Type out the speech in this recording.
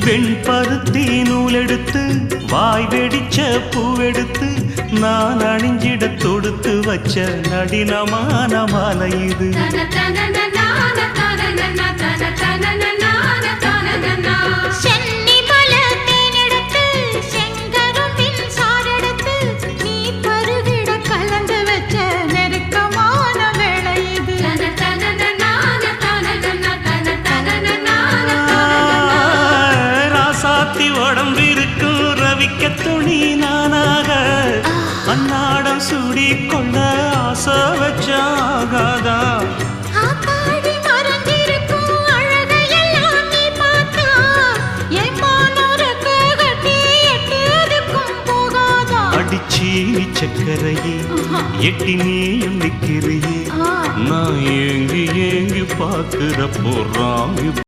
வெண்பருத்தி நூலெடுத்து வாய் வெடிச்ச பூவெடுத்து நான் அணிஞ்சிட தொடுத்து வச்ச நடினமான மாலை இது. உடம்பிருக்கும் ரவிக்க துணி நானாக அன்னாடம் சூடி கொள்ள ஆசை வச்சாகாதா. அடிச்சி சக்கரையே எட்டி நீயும் நிக்கிறியே நான் ஏங்கி ஏங்கி பார்க்கிற போறாங்க.